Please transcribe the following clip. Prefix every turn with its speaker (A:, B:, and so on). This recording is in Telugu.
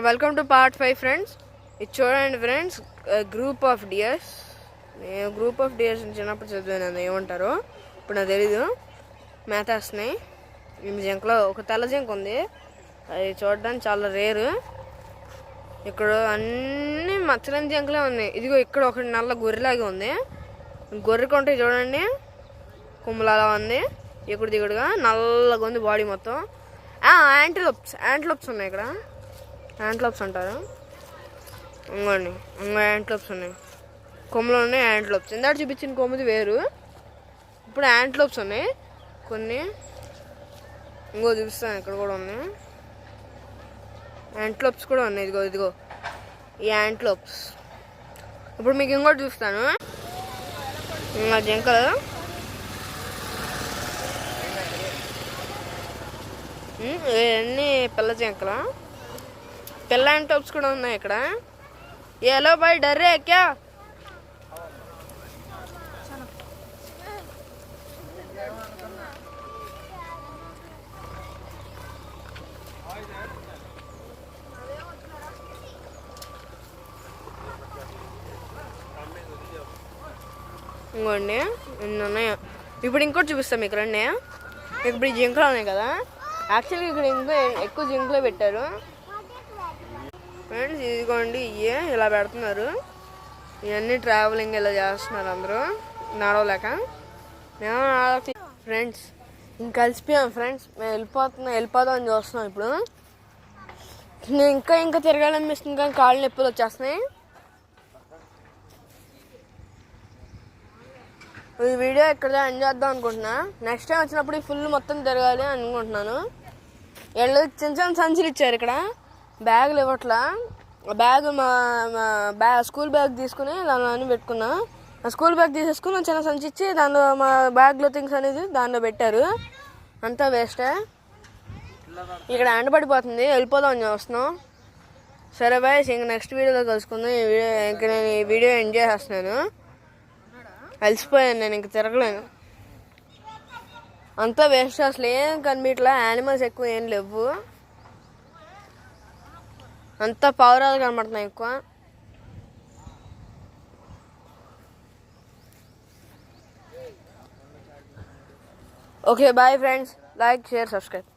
A: Welcome to part 5 friends. ఇది చూడండి ఫ్రెండ్స్, గ్రూప్ ఆఫ్ డియర్స్. నేను గ్రూప్ ఆఫ్ డియర్స్ చిన్నప్పుడు చదివాను, ఏమంటారో ఇప్పుడు నాకు తెలీదు. మేతేస్తున్నాయి. ఈ జింకలో ఒక తెల్ల జింక ఉంది, అది చూడడానికి చాలా రేరు. ఇక్కడ అన్నీ మచ్చలేని జింకలే ఉన్నాయి. ఇదిగో ఇక్కడ ఒకటి నల్ల గొర్రెలాగా ఉంది. గొర్రె కొంటే చూడండి, కొమ్ములాగా ఉంది, ఎగుడు దిగుడుగా నల్లగా ఉంది బాడీ మొత్తం. యాంటిలోప్స్ ఉన్నాయి ఇక్కడ. యాంటిలోప్స్ అంటారు. ఇంకోండి యాంటిలోప్స్ ఉన్నాయి, కొమ్ములు ఉన్నాయి. యాంటిలోప్స్ ఇందాక చూపించిన కొమ్ముది వేరు, ఇప్పుడు యాంటిలోప్స్ ఉన్నాయి కొన్ని. ఇంకో చూపిస్తాను, ఇక్కడ కూడా ఉన్నాయి యాంటిలోప్స్ కూడా ఉన్నాయి. ఇదిగో ఈ యాంటిలోప్స్. ఇప్పుడు మీకు ఇంకోటి చూస్తాను. జింకలు ఇవన్నీ పిల్ల జింకలు. పిల్ల యాంటిలోప్స్ కూడా ఉన్నాయి ఇక్కడ. ఏలో బాయ్ డర్రే క్యా? ఇంకోండి ఎన్ని ఉన్నాయో. ఇప్పుడు ఇంకోటి చూపిస్తాం మీకు రండి. ఇప్పుడు ఈ జింకలు ఉన్నాయి కదా, యాక్చువల్గా ఇక్కడ ఇంకా ఎక్కువ జింకలే పెట్టారు ఫ్రెండ్స్. ఇదిగోండి ఇవే ఇలా పెడుతున్నారు. ఇవన్నీ ట్రావెలింగ్ ఇలా చేస్తున్నారు అందరూ నడవలేక. ఫ్రెండ్స్ ఇంక కలిసిపోయాం ఫ్రెండ్స్. మేము వెళ్ళిపోదాం అని చూస్తున్నాం. ఇప్పుడు నేను ఇంకా తిరగాలనిపిస్తుంది, కానీ కాళ్ళు నొప్పులు వచ్చేస్తున్నాయి. ఈ వీడియో ఇక్కడ ఎంజాయ్ చేద్దాం అనుకుంటున్నా. నెక్స్ట్ టైం వచ్చినప్పుడు ఈ ఫుల్ మొత్తం తిరగాలి అనుకుంటున్నాను. వీళ్ళు చిన్న సంచులు ఇచ్చారు ఇక్కడ, బ్యాగులు ఇవ్వట్లా. బ్యాగ్ మా స్కూల్ బ్యాగ్ తీసుకుని దానిలో అన్నీ పెట్టుకున్నా. ఆ స్కూల్ బ్యాగ్ తీసేసుకుని చిన్న సంచి ఇచ్చి దానిలో మా బ్యాగ్లో థింగ్స్ అనేది దానిలో పెట్టారు. అంతా వేస్టే. ఇక్కడ ఎండ పడిపోతుంది, వెళ్ళిపోదాం అని చూస్తున్నాం. సరే బాయ్, ఇంక నెక్స్ట్ వీడియోలో కలుసుకుందాం. ఇంక నేను ఈ వీడియో ఎంజాయ్ చేస్తున్నాను. అలసిపోయాను నేను, ఇంక తిరగలేను. అంతా వేస్ట్, అసలు ఏం కనిపించట్లా. యానిమల్స్ ఎక్కువ ఏం లేవు, అంతా పావురాలు కనబడుతున్నాయి ఎక్కువ. Okay bye friends, like share subscribe.